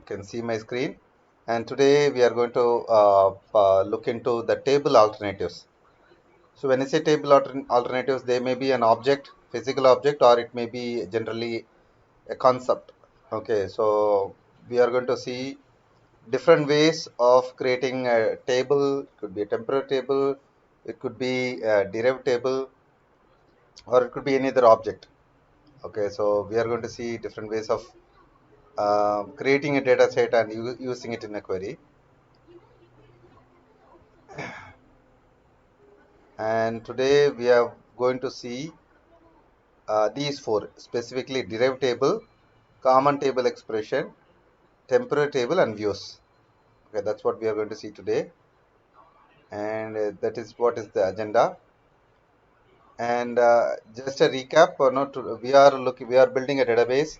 can see my screen, and today we are going to look into the table alternatives. So when I say table alternatives, they may be an object, physical object, or it may be generally a concept. Okay, so we are going to see different ways of creating a table. It could be a temporary table, it could be a derived table, or it could be any other object. Okay, so we are going to see different ways of creating a data set and using it in a query. And today we are going to see these four, specifically derived table, common table expression, temporary table, and views. Okay, that's what we are going to see today, and that is what is the agenda. And just a recap, we are building a database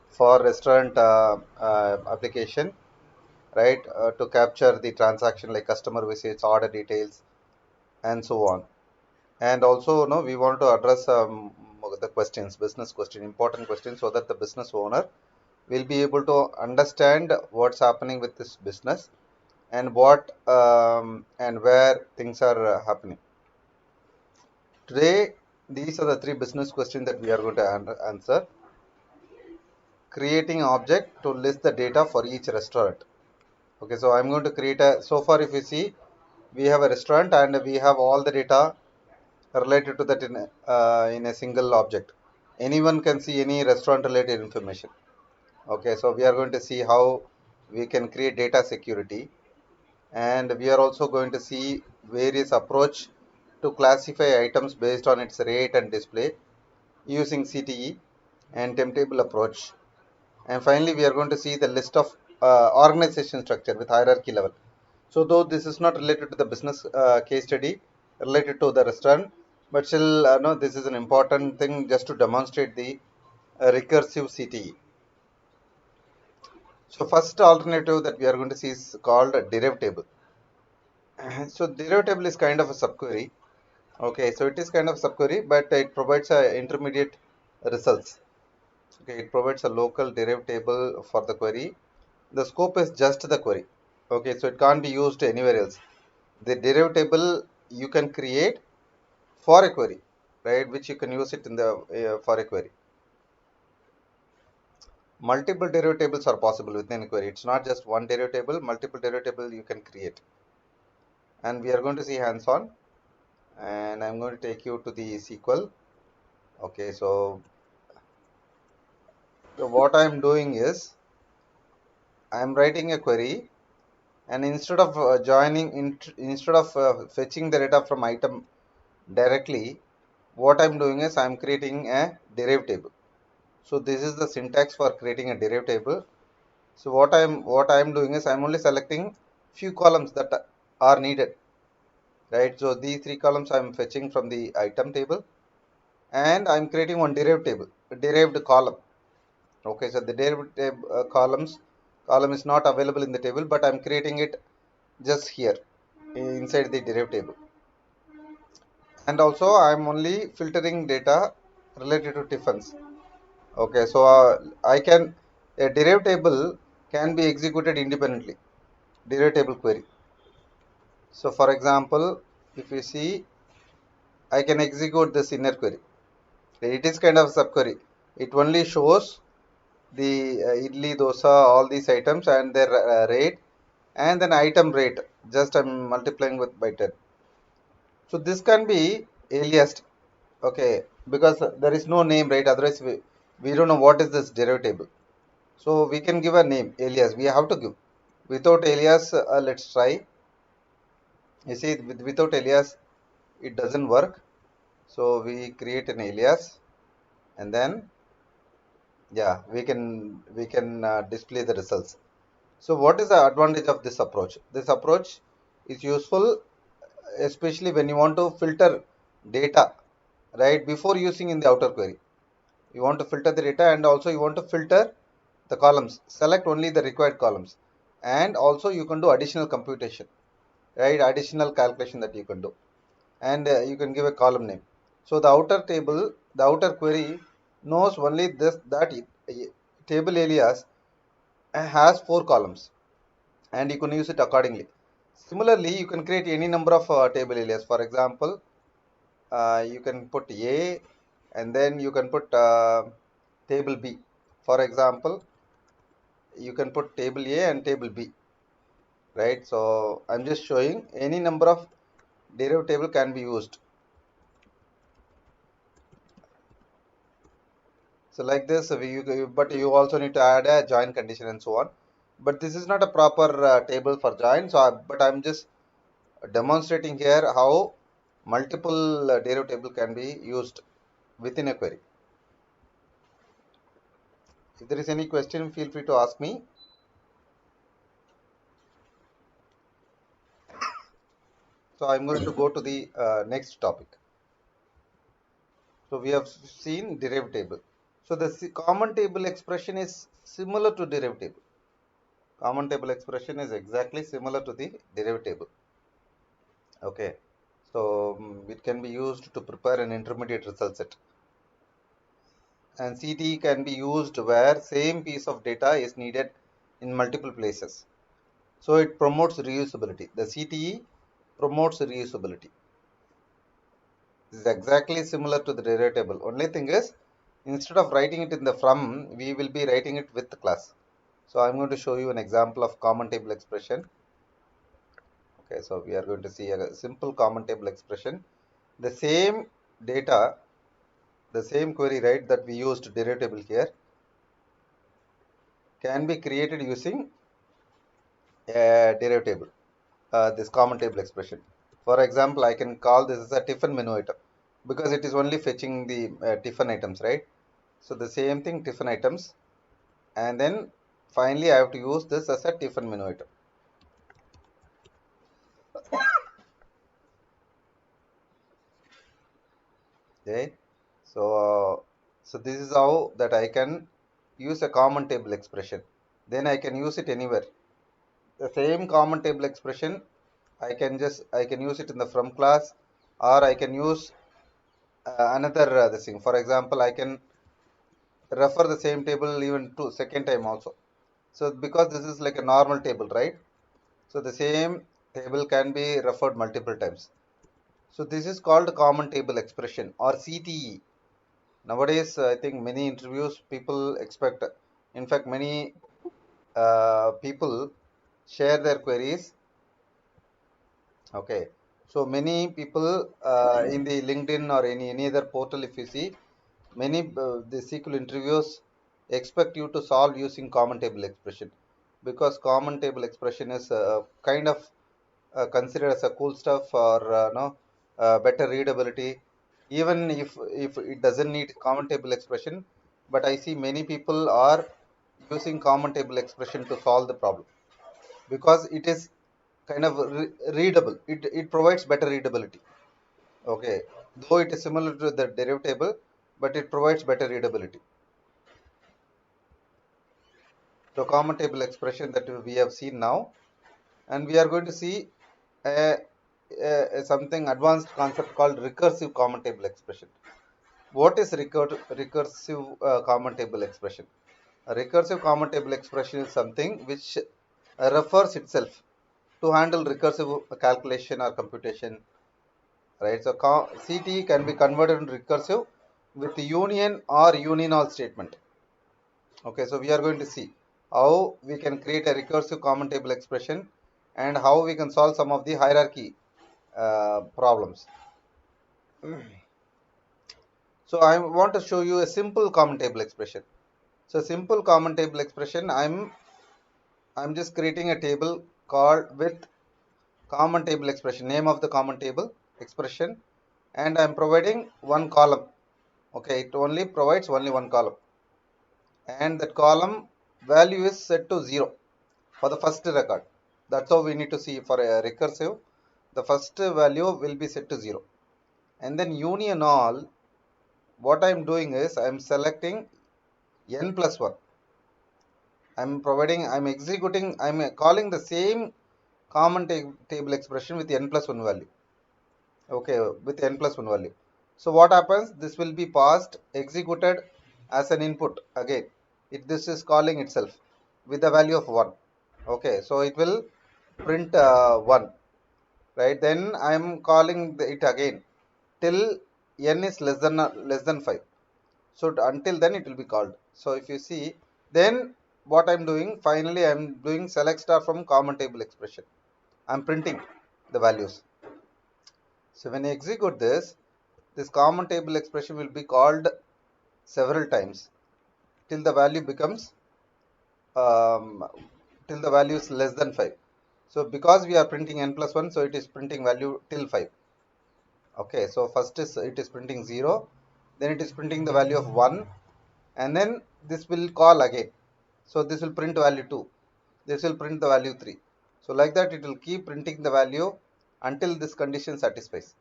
for restaurant application, right? To capture the transaction like customer visits, order details, and so on. And also, we want to address the questions, business question, important questions, so that the business owner will be able to understand what's happening with this business and what and where things are happening. Today, these are the three business questions that we are going to answer. Creating object to list the data for each restaurant. Okay, so I'm going to create a, so far if you see, we have a restaurant and we have all the data related to that in a single object. Anyone can see any restaurant related information. Okay, so we are going to see how we can create data security, and we are also going to see various approach to classify items based on its rate and display using CTE and Temp table approach. And finally, we are going to see the list of organization structure with hierarchy level. So though this is not related to the business case study, related to the restaurant, but still, no, this is an important thing just to demonstrate the recursive CTE. So first alternative that we are going to see is called a derived table. So derived table is kind of a subquery. Okay, so it is kind of subquery, but it provides a intermediate results. Okay, it provides a local derived table for the query. The scope is just the query. Okay, so it can't be used anywhere else. The derived table you can create for a query, right, which you can use it in the for a query. Multiple derived tables are possible within a query. It's not just one derived table, multiple derived table you can create. And we are going to see hands-on, and I'm going to take you to the SQL. Okay, so what I'm doing is I'm writing a query, and instead of instead of fetching the data from item directly, what I'm doing is I'm creating a derived table. So this is the syntax for creating a derived table. So what I'm doing is I'm only selecting few columns that are needed, right? So these three columns I'm fetching from the item table, and I'm creating one derived table, a derived column. Okay, so the derived column is not available in the table, but I'm creating it just here inside the derived table. And also I'm only filtering data related to Tiffins. Okay, so I can a derived table can be executed independently. Derived table query. So for example, if you see, I can execute this inner query. It is kind of subquery. It only shows the idli, dosa, all these items and their rate, and then item rate. Just I'm multiplying with by 10. So this can be aliased. Okay, because there is no name, right? Otherwise, we don't know what is this derived table. So we can give a name, alias. We have to give. Without alias, let's try. You see, without alias, it doesn't work. So we create an alias, and then yeah, we can display the results. So what is the advantage of this approach? This approach is useful especially when you want to filter data, right, before using in the outer query. You want to filter the data, and also you want to filter the columns, select only the required columns, and also you can do additional computation, right, additional calculation that you can do, and you can give a column name. So the outer query knows only this that table alias has 4 columns, and you can use it accordingly. Similarly, you can create any number of table alias. For example, you can put A, and then you can put table B. For example, you can put table A and table B, right? So I'm just showing any number of derived table can be used. So like this, but you also need to add a join condition and so on. But this is not a proper table for join. But I'm just demonstrating here how multiple derived table can be used within a query. If there is any question, feel free to ask me. So I'm going to go to the next topic. So we have seen derived table. So the common table expression is similar to derived table. Common table expression is exactly similar to the derived table. Okay. So it can be used to prepare an intermediate result set. And CTE can be used where same piece of data is needed in multiple places. So it promotes reusability. The CTE promotes reusability. This is exactly similar to the derived table. Only thing is, instead of writing it in the from, we will be writing it with the class. So I'm going to show you an example of common table expression. Okay, so we are going to see a simple common table expression. The same data, the same query, right, that we used derived table here, can be created using a derived table, this common table expression. For example, I can call this as a tiffin menu item because it is only fetching the tiffin items, right? So the same thing, tiffin items, and then finally I have to use this as a tiffin menu item. Okay, so this is how that I can use a common table expression. Then I can use it anywhere. The same common table expression, I can use it in the from class, or I can use another this thing. For example, I can refer the same table even to second time also. So because this is like a normal table, right? So the same table can be referred multiple times. So this is called common table expression or CTE. Nowadays, I think many interviews people expect. In fact, many people share their queries. Okay, so many people in the LinkedIn or any other portal, if you see, many the SQL interviews expect you to solve using common table expression because common table expression is kind of considered as a cool stuff or no better readability. Even if it doesn't need common table expression, but I see many people are using common table expression to solve the problem because it is kind of readable. It provides better readability. Okay, though it is similar to the derivative table, but it provides better readability. So common table expression that we have seen now, and we are going to see a, something advanced concept called recursive common table expression. What is recursive common table expression? A recursive common table expression is something which refers itself to handle recursive calculation or computation, right? So CT can be converted into recursive with union or union all statement. Okay, so we are going to see how we can create a recursive common table expression and how we can solve some of the hierarchy problems. So I want to show you a simple common table expression. So simple common table expression, I'm just creating a table called with common table expression, name of the common table expression, and I'm providing one column. Okay, it only provides only one column, and that column value is set to 0 for the first record. That's how we need to see for a recursive. The first value will be set to 0, and then union all. What I'm doing is I'm selecting n plus 1. I'm executing, I'm calling the same common table expression with n plus 1 value. Okay, with n plus 1 value. So what happens? This will be passed, executed as an input again. This is calling itself. with the value of 1. Okay, so it will print 1, right? Then I am calling it again till n is less than 5. So until then it will be called. So if you see, then what I'm doing, finally I'm doing select star from common table expression. I'm printing the values. So when I execute this common table expression will be called several times till the value becomes um, till the value is less than 5. So because we are printing n plus 1, so it is printing value till 5. Okay, so first is it is printing 0, then it is printing the value of 1, and then this will call again. So this will print value 2, this will print the value 3. So like that it will keep printing the value until this condition satisfies.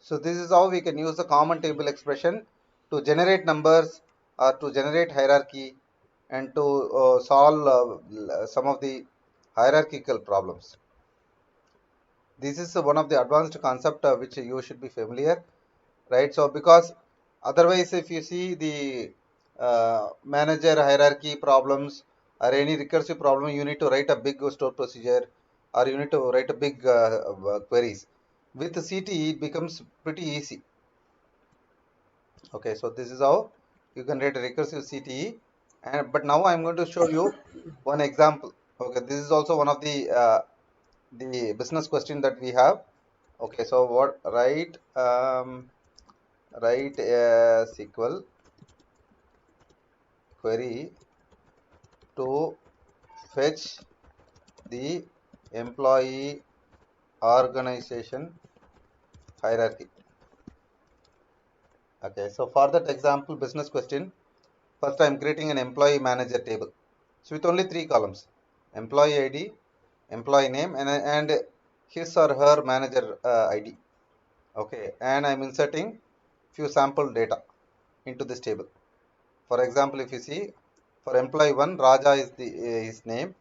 So this is how we can use the common table expression to generate numbers or to generate hierarchy and to solve some of the hierarchical problems. This is one of the advanced concept which you should be familiar, right? So because otherwise if you see the manager hierarchy problems or any recursive problem, you need to write a big store procedure or you need to write a big queries. With CTE it becomes pretty easy. Okay, so this is how you can write a recursive CTE. And but now I'm going to show you one example. Okay, this is also one of the business question that we have. Okay, so what write a SQL query to fetch the employee organization hierarchy. Okay, so for that example business question, first I'm creating an employee manager table. So with only 3 columns: employee ID, employee name, and his or her manager ID. Okay, and I'm inserting few sample data into this table. For example, if you see, for employee 1, Raja is the his name,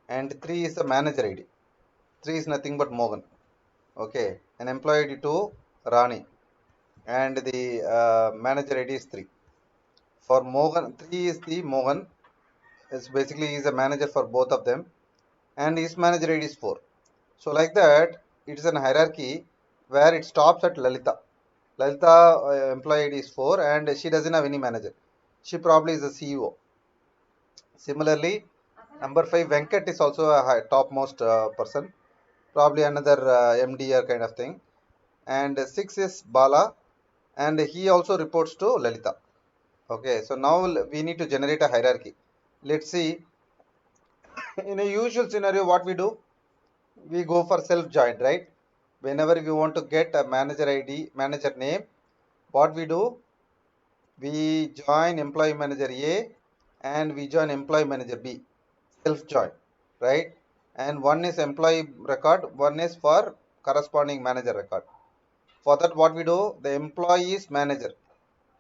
and 3 is the manager ID. 3 is nothing but Mohan. Okay, and employee ID 2, Rani, and the manager ID is 3. For Mohan, 3 is the Mohan. It's basically he is a manager for both of them, and his manager ID is 4. So like that, it is an hierarchy where it stops at Lalita. Lalita employee ID is 4 and she doesn't have any manager. She probably is a CEO. Similarly, number 5, Venkat is also a topmost person, probably another MD or kind of thing. And 6 is Bala, and he also reports to Lalita. Okay, so now we need to generate a hierarchy. Let's see. In a usual scenario, what we do? We go for self join, right? Whenever we want to get a manager ID, manager name, what we do? We join employee manager A and we join employee manager B. Self join, right? And one is employee record, one is for corresponding manager record. For that, what we do? The employee's manager.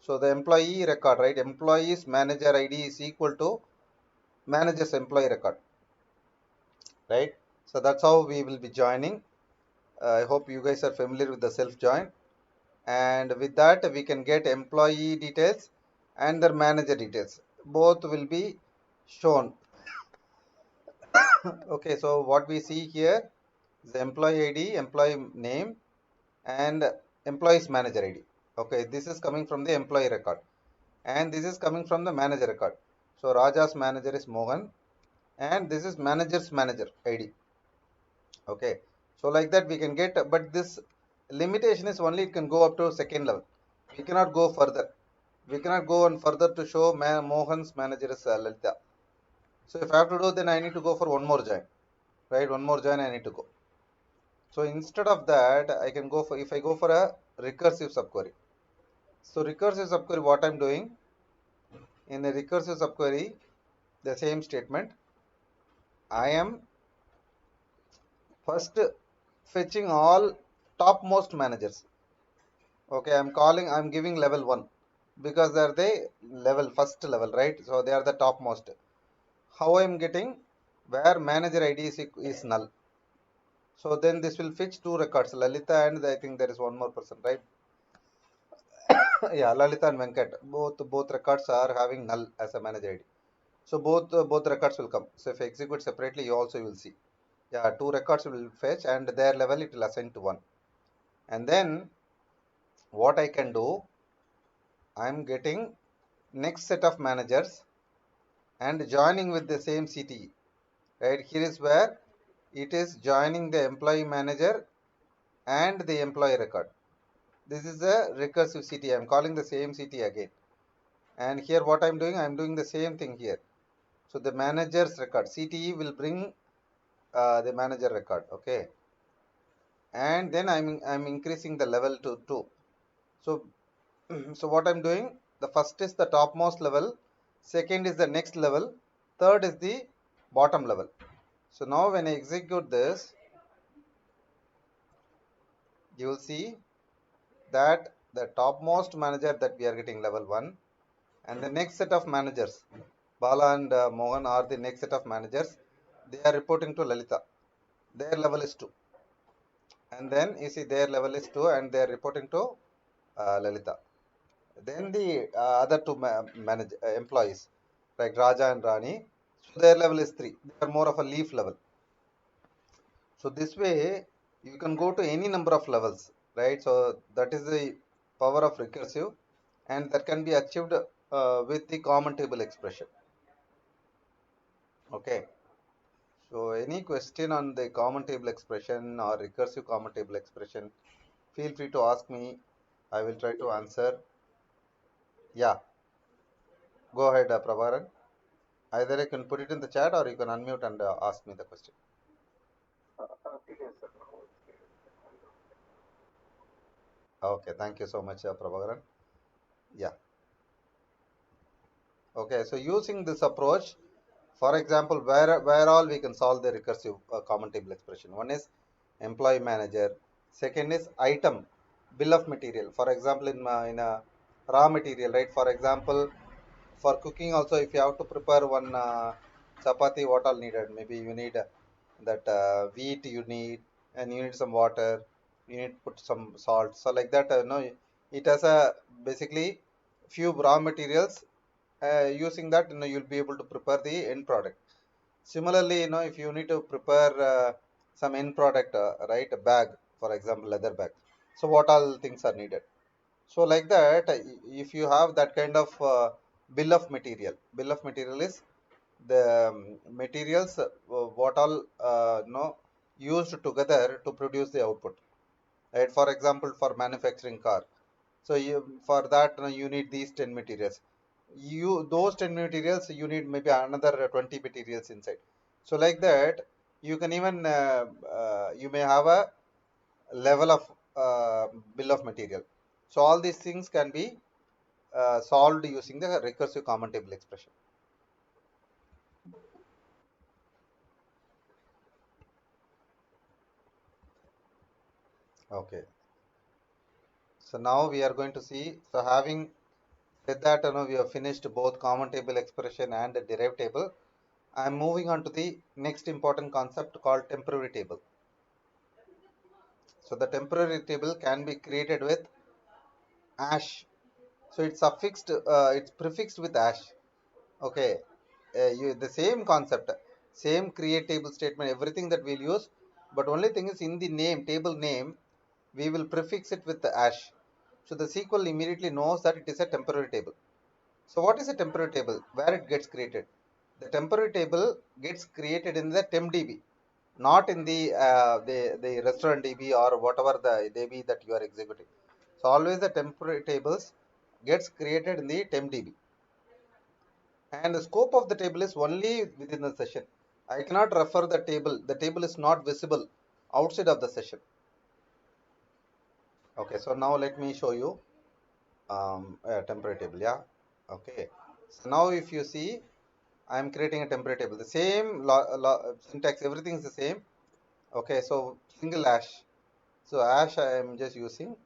So the employee record, right? Employee's manager ID is equal to manager's employee record, right? So that's how we will be joining. I hope you guys are familiar with the self join. And with that, we can get employee details and their manager details. Both will be shown. Okay, so what we see here is the employee ID, employee name, and employee's manager ID. Okay, this is coming from the employee record, and this is coming from the manager record. So Raja's manager is Mohan, and this is manager's manager ID. Okay, so like that we can get, but this limitation is only it can go up to second level. We cannot go further. We cannot go on further to show Mohan's manager is Lalita. So if I have to do, then I need to go for one more join, right? One more join I need to go. So instead of that, I can go for, if I go for a recursive subquery. So recursive subquery, what I'm doing in a recursive subquery, the same statement, I am first fetching all topmost managers. Okay, I'm giving level 1 because they're the first level, right? So they are the topmost. How I'm getting? Where manager ID is null. So then this will fetch 2 records, Lalita and I think there is one more person, right? Yeah, Lalita and Venkat. Both records are having null as a manager ID. So both records will come. So if I execute separately, you also will see. Yeah, two records will fetch and their level it will assign to one. And then what I can do, I'm getting next set of managers and joining with the same CTE. Right here is where it is joining the employee manager and the employee record. This is a recursive CTE. I'm calling the same CTE again. And here what I'm doing, I'm doing the same thing here. So the manager's record, CTE will bring the manager record. Okay. And then I'm increasing the level to 2. So so what I'm doing, the first is the topmost level, second is the next level, third is the bottom level. So now when I execute this, you will see that the topmost manager that we are getting level 1 and the next set of managers, Bala and Mohan are the next set of managers. They are reporting to Lalita. Their level is 2. And then you see their level is 2 and they are reporting to Lalita. Then the other two employees like Raja and Rani, so their level is 3. They are more of a leaf level. So this way you can go to any number of levels, right? So that is the power of recursive, and that can be achieved with the common table expression. Okay. So any question on the common table expression or recursive common table expression, feel free to ask me. I will try to answer. Yeah, go ahead, Prabharan. Either I can put it in the chat or you can unmute and ask me the question. Okay, thank you so much, Prabhakaran. Yeah. Okay, so using this approach, for example, where all we can solve the recursive common table expression. One is employee manager. Second is item, bill of material. For example, in a raw material, right? For example, for cooking also, if you have to prepare one chapati, what all needed? Maybe you need that wheat you need, and you need some water. You need to put some salt. So like that, no, it has a basically few raw materials. Using that, you'll be able to prepare the end product. Similarly, if you need to prepare some end product, right, a bag, for example, leather bag. So what all things are needed? So like that, if you have that kind of bill of material is the materials what all used together to produce the output. Right? For example, for manufacturing car. So for that you need these 10 materials. Those 10 materials you need maybe another 20 materials inside. So like that, you can even you may have a level of bill of material. So all these things can be solved using the recursive common table expression. Okay. So now we are going to see. So having said that, we have finished both common table expression and the derived table. I am moving on to the next important concept called temporary table. So the temporary table can be created with hash. So it's suffixed, it's prefixed with hash. Okay, the same concept, same create table statement, everything that we'll use, but only thing is in the name, table name, we will prefix it with the hash. So the SQL immediately knows that it is a temporary table. So what is a temporary table? Where it gets created? The temporary table gets created in the TempDB, not in the restaurant DB or whatever the DB that you are executing. So always the temporary tables gets created in the TempDB, and the scope of the table is only within the session. I cannot refer the table. The table is not visible outside of the session. Okay, so now let me show you a temporary table. Yeah. Okay. So now if you see, I am creating a temporary table. The same syntax, everything is the same. Okay, so single hash. So hash I am just using,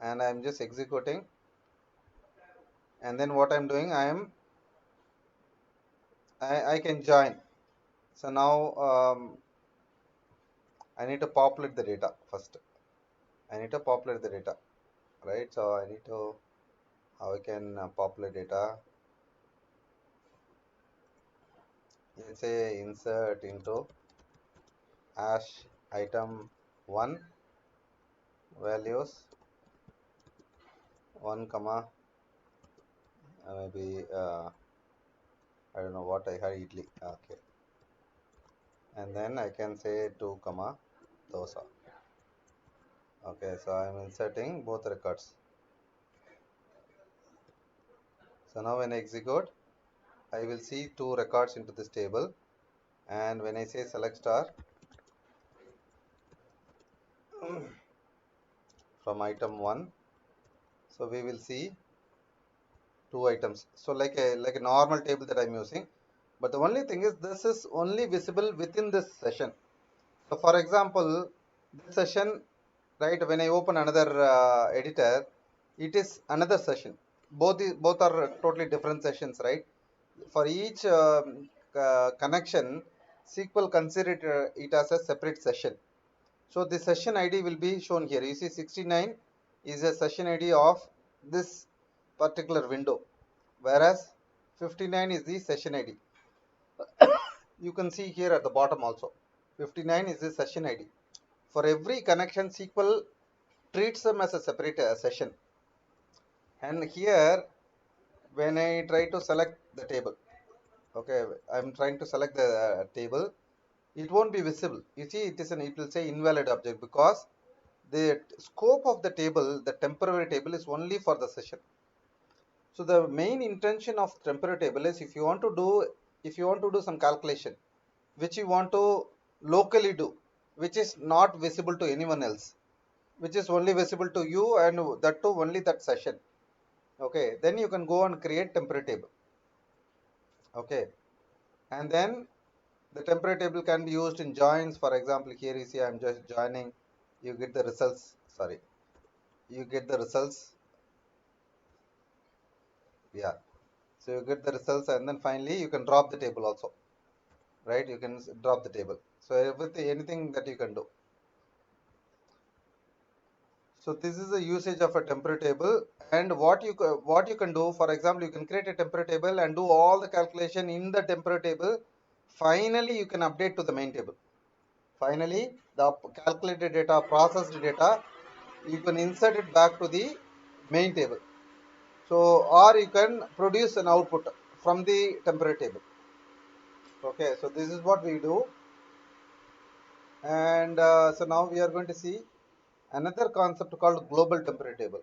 and I am just executing. And then what I am doing, I can join. So now I need to populate the data first. I need to populate the data, right? So I need to how I can populate data. let's say insert into hash item 1 values 1 comma maybe I don't know what I had idli. Okay, and then I can say 2 comma dosa. Okay, so I'm inserting both records. So now when I execute, I will see 2 records into this table, and when I say select star from item 1, so we will see 2 items. So like a normal table that I'm using, but the only thing is this is only visible within this session. So for example, this session, right, when I open another editor, it is another session. Both are totally different sessions, right? For each connection, SQL consider it as a separate session. So the session ID will be shown here. You see 69 is a session ID of this particular window, whereas 59 is the session ID. You can see here at the bottom also. 59 is the session ID. For every connection, SQL treats them as a separate session. And here, when I try to select the table, okay, I'm trying to select the table, it won't be visible. You see, it will say invalid object because the scope of the table, the temporary table, is only for the session. So the main intention of temporary table is if you want to do some calculation, which you want to locally do, which is not visible to anyone else, which is only visible to you and that too only that session. Okay, then you can go and create temporary table. Okay, and then the temporary table can be used in joins. For example, here you see I'm just joining, you get the results. Sorry, you get the results. Yeah, so you get the results, and then finally you can drop the table also, right? You can drop the table. So everything, anything that you can do. So this is the usage of a temporary table, and what you can do. For example, you can create a temporary table and do all the calculation in the temporary table. Finally, you can update to the main table. Finally, the calculated data, processed data, you can insert it back to the main table. So, or you can produce an output from the temporary table. Okay, so this is what we do, and so now we are going to see another concept called global temporary table.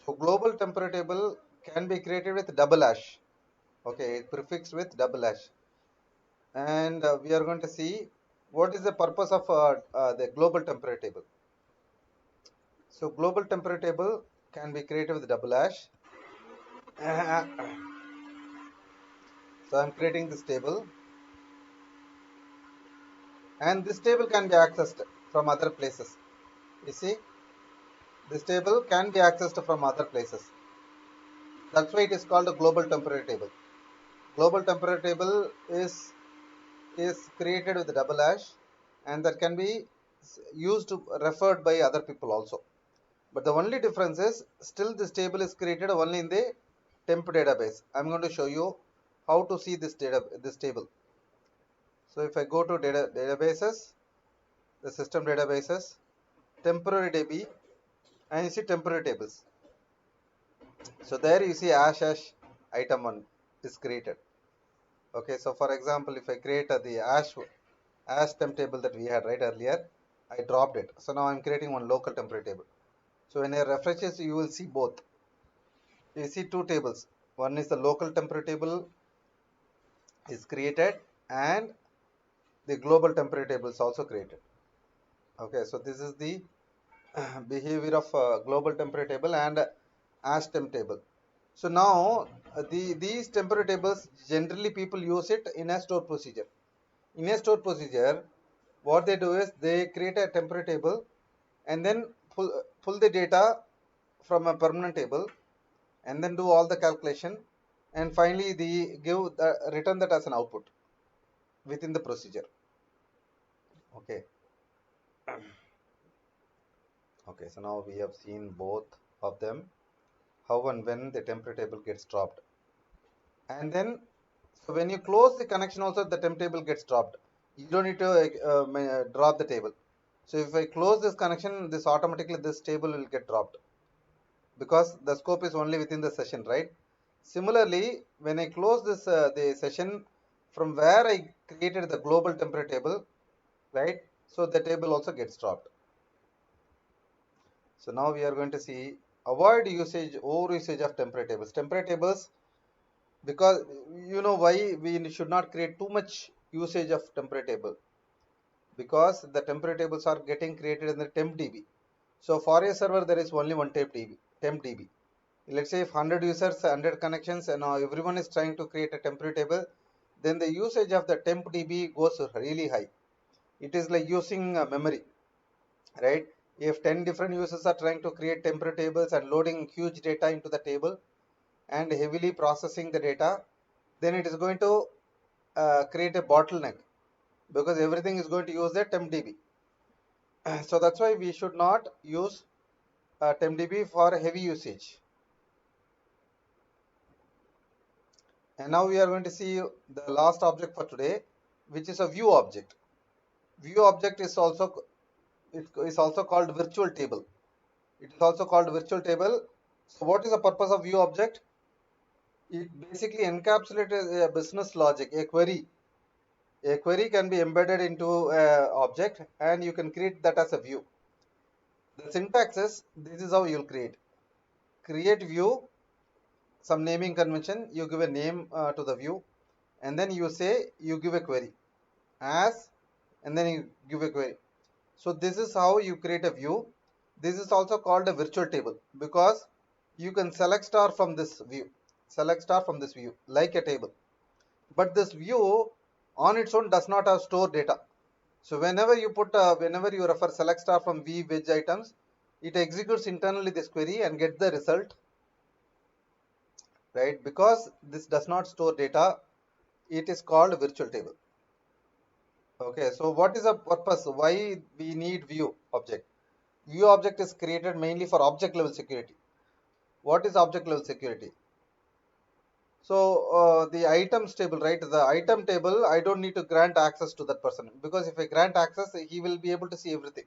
So global temporary table can be created with double hash. Okay, it prefixed with double hash. And we are going to see what is the purpose of the global temporary table. So global temporary table can be created with double hash. So I'm creating this table, and this table can be accessed from other places. You see, this table can be accessed from other places. That's why it is called a global temporary table. Global temporary table is created with double hash, and that can be used referred by other people also. But the only difference is still this table is created only in the temp database. I'm going to show you how to see this table. So if I go to databases, the system databases, temporary DB, and you see temporary tables. So there you see hash item 1 is created. Okay, so for example, if I create the hash temp table that we had right earlier, I dropped it. So now I'm creating one local temporary table. So when I refresh it, you will see both. You see two tables. One is the local temporary table is created, and the global temporary table is also created. Okay, so this is the behavior of global temporary table and hash temp table. So now these temporary tables generally people use it in a store procedure. In a store procedure, what they do is they create a temporary table and then pull the data from a permanent table and then do all the calculation, and finally they return that as an output within the procedure. Okay. Okay, so now we have seen both of them, how and when the temporary table gets dropped. And then So when you close the connection also, the temp table gets dropped. You don't need to drop the table. So if I close this connection, this automatically this table will get dropped because the scope is only within the session, right? Similarly, when I close this the session from where I created the global template table, right? So the table also gets dropped. So now we are going to see avoid usage over usage of template tables. Template tables, because you know why we should not create too much usage of template table, because the template tables are getting created in the temp db. So for a server there is only one temp db. Let's say if 100 users, 100 connections, and everyone is trying to create a temporary table, then the usage of the temp db goes really high. It is like using memory, right? If 10 different users are trying to create temporary tables and loading huge data into the table and heavily processing the data, then it is going to create a bottleneck because everything is going to use the temp db. So that's why we should not use temp db for heavy usage. And now we are going to see the last object for today, which is a view object. View object is also, it is also called virtual table. It is also called virtual table. So what is the purpose of view object? It basically encapsulates a business logic, a query. A query can be embedded into an object and you can create that as a view. The syntax is, this is how you'll create. Create view, some naming convention, you give a name to the view, and then you say you give a query as, and then you give a query. So this is how you create a view. This is also called a virtual table because you can select star from this view, like a table. But this view on its own does not have store data. So whenever you refer select star from v wedge items, it executes internally this query and get the result, right? Because this does not store data, it is called virtual table. Okay, so what is the purpose? Why we need view object? View object is created mainly for object level security. What is object level security? So the items table, right? The item table, I don't need to grant access to that person because if I grant access, he will be able to see everything.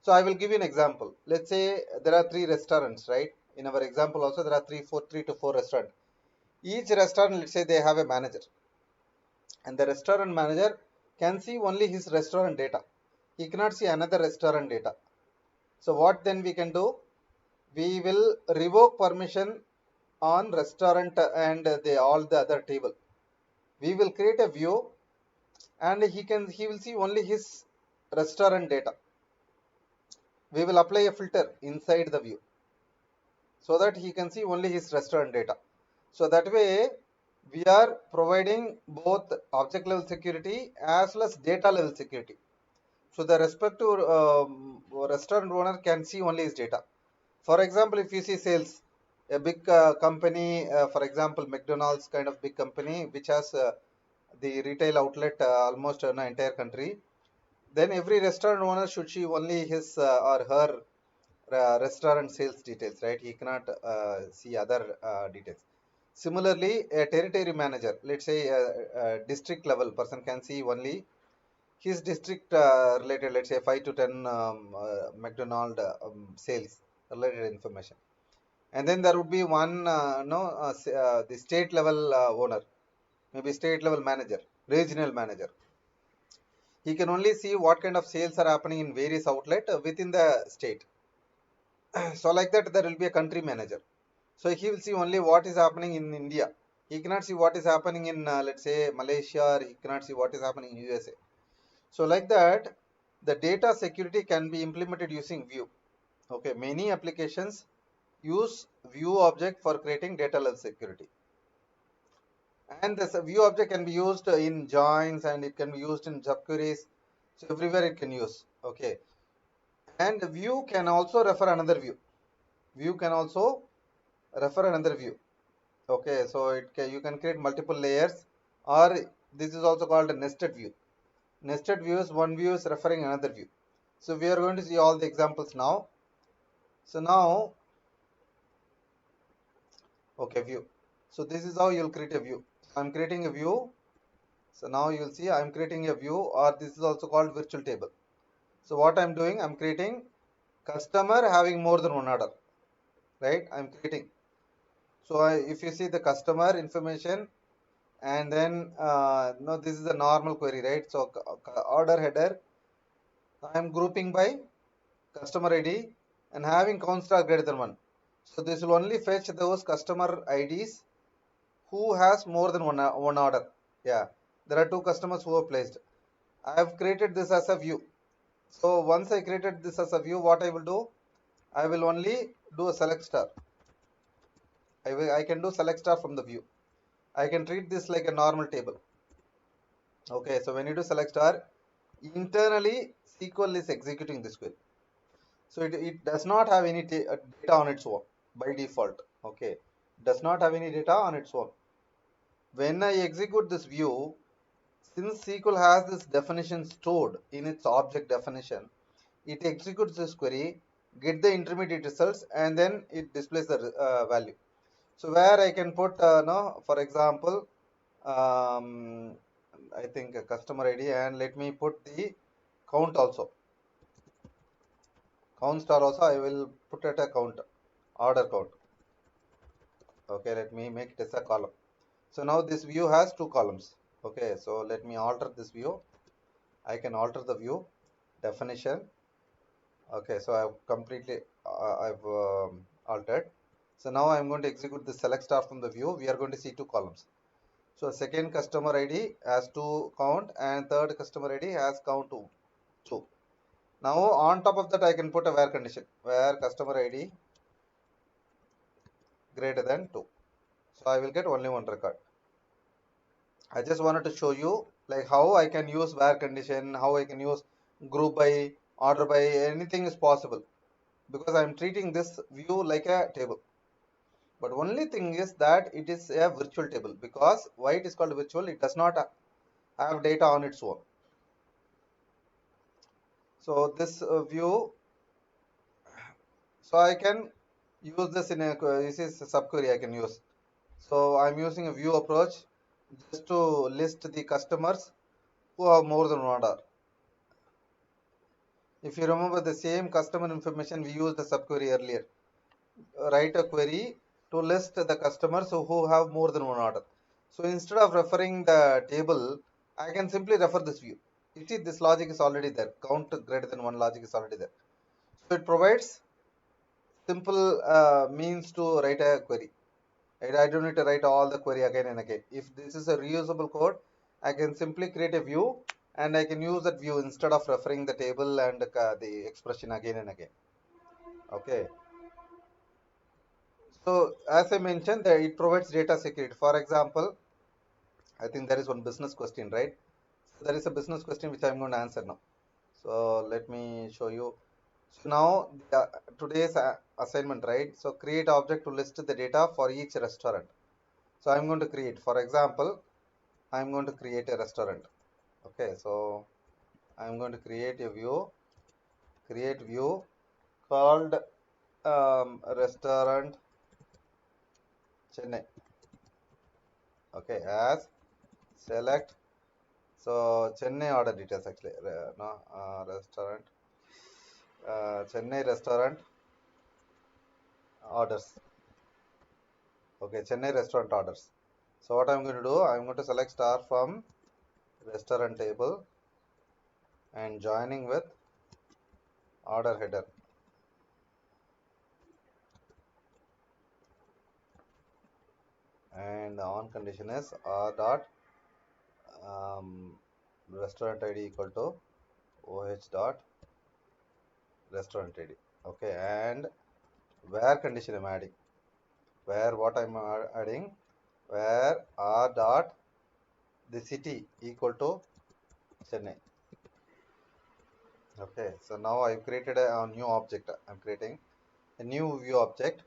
So I will give you an example. Let's say there are 3 restaurants, right? In our example also there are 3 to 4 restaurants. Each restaurant, let's say they have a manager, and the restaurant manager can see only his restaurant data. He cannot see another restaurant data. So what then we can do? We will revoke permission on restaurant and all the other table. We will create a view and he will see only his restaurant data. We will apply a filter inside the view so that he can see only his restaurant data. So that way we are providing both object level security as well as data level security. So the respective restaurant owner can see only his data. For example, if you see sales, a big company, for example, McDonald's kind of big company, which has the retail outlet almost in the entire country, then every restaurant owner should see only his or her restaurant sales details, right? He cannot see other details. Similarly, a territory manager, let's say a district level person can see only his district related, let's say 5 to 10 McDonald sales related information. And then there would be one, no, the state level owner, maybe state level manager, regional manager. He can only see what kind of sales are happening in various outlet within the state. So like that, there will be a country manager. So he will see only what is happening in India. He cannot see what is happening in, let's say, Malaysia, or he cannot see what is happening in USA. So like that, the data security can be implemented using view. Okay, many applications use view object for creating data level security. And this view object can be used in joins and it can be used in subqueries. So everywhere it can use. Okay. And view can also refer another view. View can also refer another view. Okay, so you can create multiple layers, or this is also called a nested view. Nested views, one view is referring another view. So we are going to see all the examples now. So now, okay, view. So this is how you'll create a view. I'm creating a view. So now you'll see I'm creating a view, or this is also called virtual table. So what I'm doing, I'm creating customer having more than one order, right? I'm creating. So if you see the customer information, and then no, this is a normal query, right? So order header, I'm grouping by customer ID and having count star greater than 1. So this will only fetch those customer IDs who has more than one order. Yeah, there are two customers who are placed. I have created this as a view. So once I created this as a view, what I will do, I will only do a select star. I can do select star from the view. I can treat this like a normal table. Okay, so when you do select star, internally SQL is executing this query. So it does not have any data on its own by default. Okay, does not have any data on its own. When I execute this view, since SQL has this definition stored in its object definition, it executes this query, get the intermediate results, and then it displays the value. So where I can put, no, for example, um, I think a customer ID, and let me put the count also. Count star also I will put at a count, order count. Okay, let me make it as a column. So now this view has two columns. Okay, so let me alter this view. I can alter the view definition. Okay, so I've completely I've altered. So now I'm going to execute the select star from the view. We are going to see two columns. So second customer ID has two count, and third customer ID has count two. Now on top of that I can put a where condition, where customer ID greater than 2. So I will get only one record. I just wanted to show you like how I can use where condition, how I can use group by, order by, anything is possible, because I'm treating this view like a table. But only thing is that it is a virtual table, because why it is called virtual, it does not have data on its own. So this view, so I can use this in a, this is a subquery I can use. So I'm using a view approach just to list the customers who have more than one order. If you remember the same customer information, we used the subquery earlier. Write a query to list the customers who have more than one order. So instead of referring the table, I can simply refer this view. You see, this logic is already there. Count greater than one logic is already there. So it provides simple means to write a query. Right? I don't need to write all the query again and again. If this is a reusable code, I can simply create a view, and I can use that view instead of referring the table and the expression again and again. Okay. So as I mentioned, it provides data security. For example, I think there is one business question, right? So there is a business question which I'm going to answer now. So let me show you. So now today's assignment, right? So create object to list the data for each restaurant. So I'm going to create, for example, I'm going to create a restaurant. Okay, so I'm going to create a view, create view called restaurant Chennai. Okay, as select. So Chennai order details actually, no, restaurant, Chennai restaurant orders. Okay, Chennai restaurant orders. So what I'm going to do, I'm going to select star from restaurant table and joining with order header. And the on condition is r dot restaurant ID equal to oh dot restaurant ID. Okay, and where condition I'm adding, where what I'm adding, where r dot the city equal to Chennai. Okay, so now I've created a new object. I'm creating a new view object.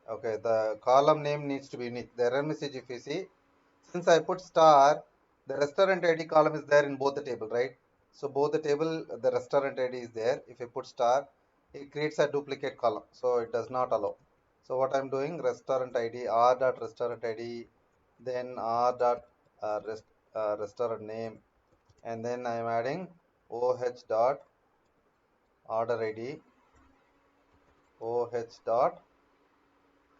Okay, the column name needs to be unique. The error message, if you see, since I put star, the restaurant ID column is there in both the table, right? So both the table, the restaurant ID is there. If I put star, it creates a duplicate column, so it does not allow. So what I'm doing, restaurant ID, r dot restaurant ID then r dot restaurant name, and then I am adding oh dot order id, oh dot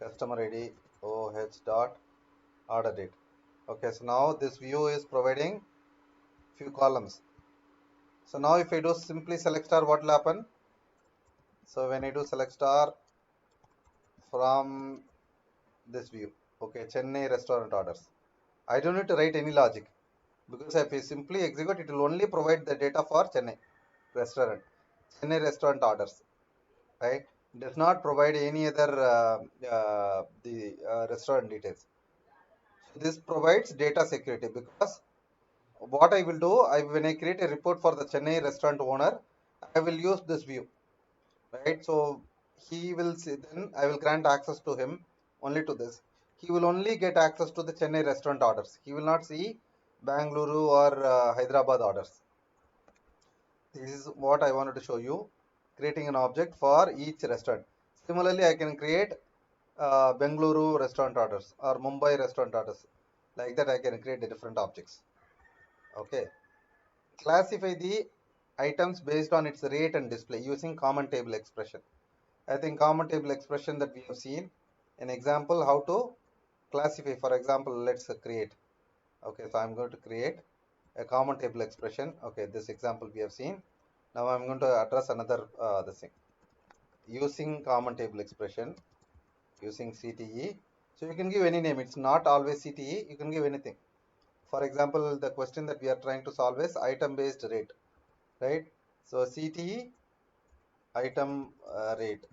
customer id, oh dot order date. Okay, so now this view is providing few columns. So now if I do simply select star, what will happen? So when I do select star from this view, okay, Chennai restaurant orders, I don't need to write any logic, because if I simply execute, it will only provide the data for restaurant, Chennai restaurant orders, right? It does not provide any other restaurant details. So this provides data security, because what I will do, when I create a report for the Chennai restaurant owner, I will use this view, right? So he will see, then I will grant access to him only to this. He will only get access to the Chennai restaurant orders. He will not see Bangalore or Hyderabad orders. This is what I wanted to show you, creating an object for each restaurant. Similarly, I can create Bengaluru restaurant orders or Mumbai restaurant orders. Like that, I can create the different objects. Okay. Classify the items based on its rate and display using common table expression. I think common table expression that we have seen an example how to classify. For example, let's create. Okay, so I'm going to create a common table expression. Okay, this example we have seen. Now I'm going to address another this thing using common table expression using CTE. So you can give any name. It's not always CTE. You can give anything. For example, the question that we are trying to solve is item based rate, right? So CTE item rate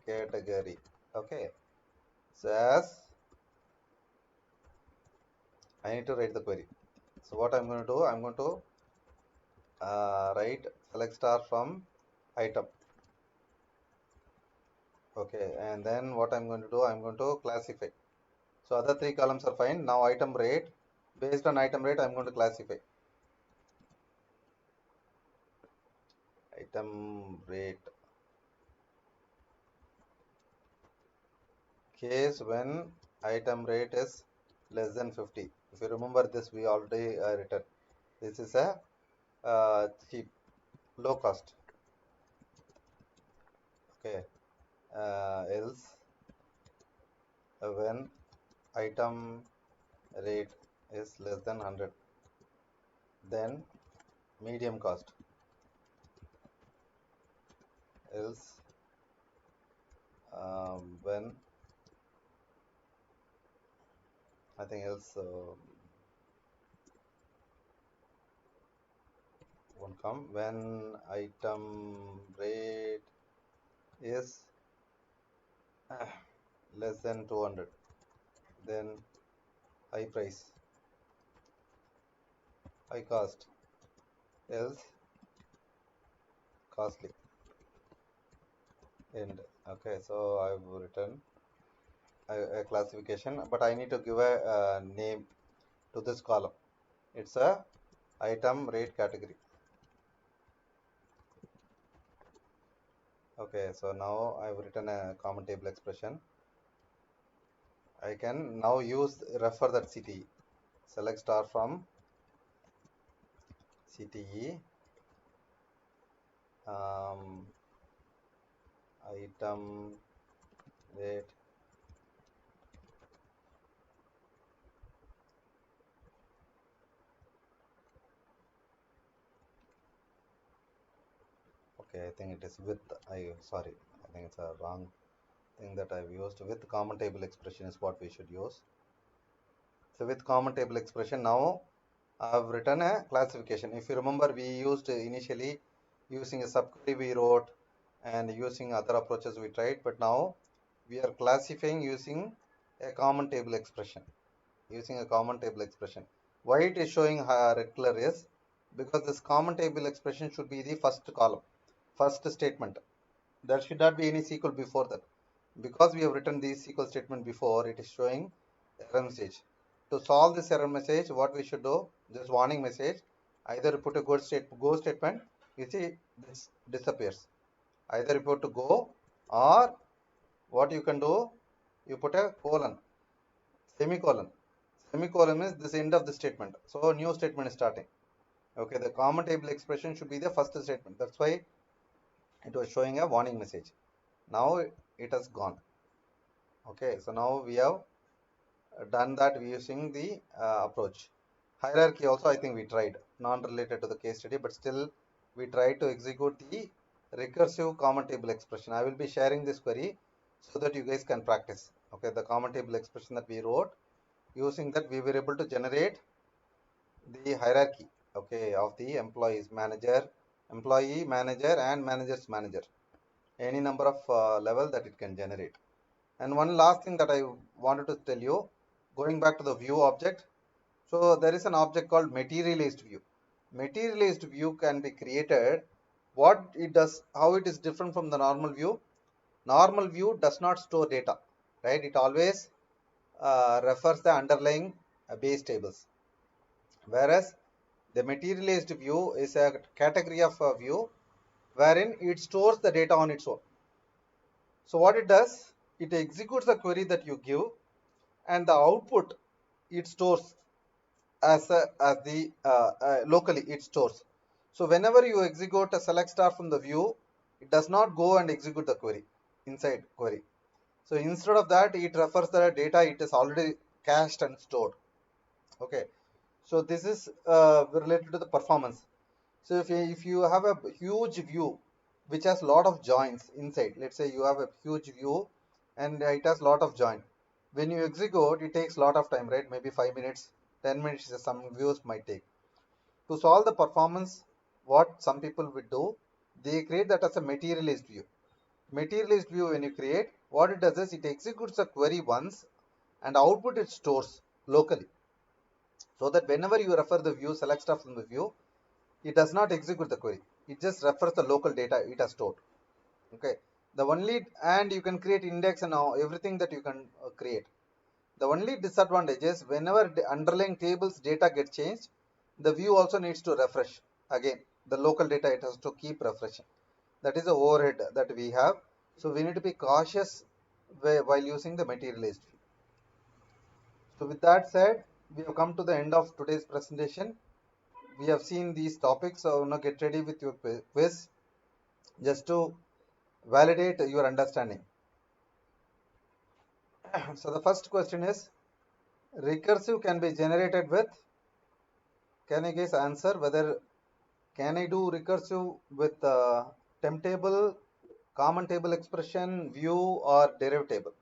category. Okay. So as I need to write the query. So what I'm going to do, I'm going to write select star from item. Okay, and then what I'm going to do, I'm going to classify. So other three columns are fine. Now item rate, based on item rate, I'm going to classify. Item rate. Case when item rate is less than 50. If you remember this, we already written. This is a cheap, low cost. Okay. Else when item rate is less than 100, then medium cost. Else when I think else won't come when item rate is less than 200, then high price, high cost, else costly. End. Okay, so I've written a classification, but I need to give a name to this column. It's a item rate category. Okay, so now I've written a common table expression. I can now use refer that CTE. Select star from CTE item rate okay, I think it is with sorry, I think it's a wrong thing that I've used. With common table expression is what we should use. So with common table expression, now I've written a classification. If you remember, we used initially using a subquery we wrote and using other approaches we tried, but now we are classifying using a common table expression. Using a common table expression. Why it is showing red color is because this common table expression should be the first column, first statement. There should not be any SQL before that. Because we have written this SQL statement before, it is showing error message. To solve this error message, what we should do, this warning message, either put a go statement, you see this disappears. Either you put to go, or what you can do, you put a colon. Semicolon. Semicolon is this end of the statement. So a new statement is starting. Okay, the common table expression should be the first statement. That's why it was showing a warning message. Now it has gone. Okay, so now we have done that using the approach. Hierarchy also I think we tried, non-related to the case study, but still we tried to execute the recursive common table expression. I will be sharing this query so that you guys can practice. Okay, the common table expression that we wrote, using that we were able to generate the hierarchy, okay, of the employee manager and manager's manager, any number of level that it can generate. And one last thing that I wanted to tell you, going back to the view object. So there is an object called materialized view. Materialized view can be created. What it does, how it is different from the normal view. Normal view does not store data, right? It always refers the underlying base tables. Whereas the materialized view is a category of a view wherein it stores the data on its own. So what it does, it executes the query that you give, and the output it stores as the locally it stores. So whenever you execute a select star from the view, it does not go and execute the query inside query. So instead of that, it refers the data it is already cached and stored. Okay. So this is related to the performance. So if you have a huge view which has lot of joins inside, let's say you have a huge view and it has lot of join. When you execute, it takes lot of time, right? Maybe 5 minutes, 10 minutes, some views might take. To solve the performance, what some people would do, they create that as a materialized view. Materialized view, when you create, what it does is it executes a query once and output it stores locally. So that whenever you refer the view, select stuff from the view, it does not execute the query. It just refers the local data it has stored. Okay. The only, and you can create index and everything that you can create. The only disadvantage is whenever the underlying tables data get changed, the view also needs to refresh again. The local data it has to keep refreshing. That is the overhead that we have. So we need to be cautious while using the materialized view. So with that said, we have come to the end of today's presentation. We have seen these topics, so now get ready with your quiz just to validate your understanding. So the first question is, recursive can be generated with, can you guys answer whether can I do recursive with temp table, common table expression, view, or derivative table?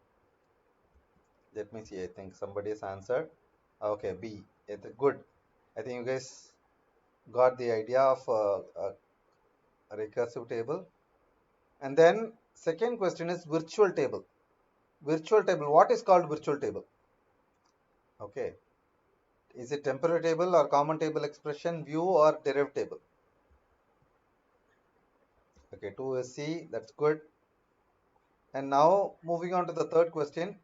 Let me see. I think somebody has answered. Okay, B. Good. I think you guys got the idea of a recursive table. And then second question is virtual table. Virtual table. What is called virtual table? Okay. Is it temporary table or common table expression, view, or derivative table? Okay, 2 is C. That's good. And now moving on to the third question.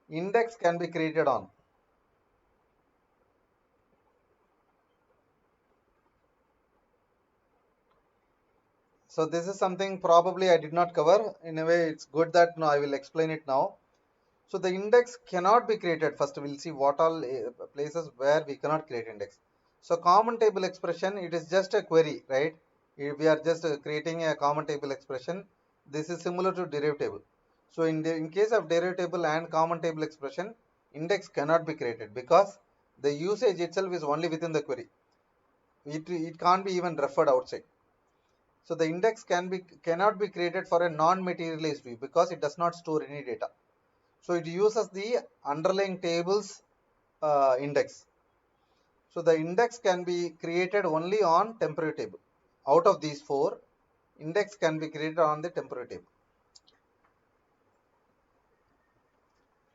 Index can be created on. So this is something probably I did not cover. In a way, it's good that now I will explain it now. So the index cannot be created. First, we'll see what all places where we cannot create index. So common table expression, it is just a query, right? If we are just creating a common table expression, this is similar to derivative table. So in case of derivative table and common table expression, index cannot be created because the usage itself is only within the query. It can't be even referred outside. So the index cannot be created for a non-materialized view because it does not store any data. So it uses the underlying tables index. So the index can be created only on temporary table. Out of these four, index can be created on the temporary table.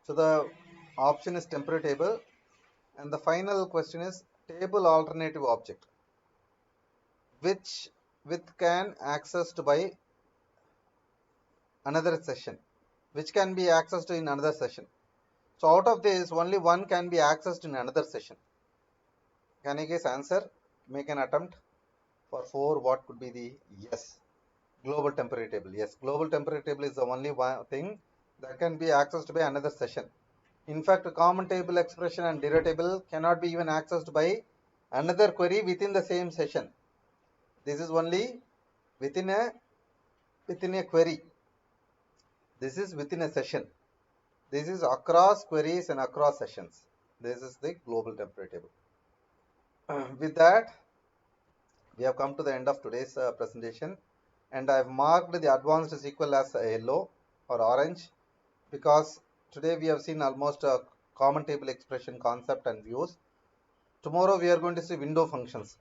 So the option is temporary table. And the final question is table alternative object, which can accessed by another session, which can be accessed in another session. So out of this, only one can be accessed in another session. Can you guys answer? Make an attempt. For 4, what could be the yes? Global temporary table. Yes, global temporary table is the only one thing that can be accessed by another session. In fact, common table expression and derivative table cannot be even accessed by another query within the same session. This is only within a query. This is within a session. This is across queries and across sessions. This is the global template table. With that, we have come to the end of today's presentation, and I have marked the advanced SQL as yellow or orange because today we have seen almost a common table expression concept and views. Tomorrow we are going to see window functions.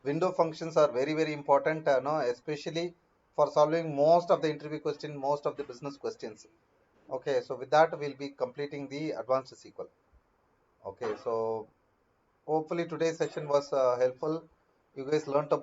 Window functions are very, very important, especially for solving most of the interview questions, most of the business questions. Okay, so with that we'll be completing the advanced SQL. Okay, so hopefully today's session was helpful. You guys learned about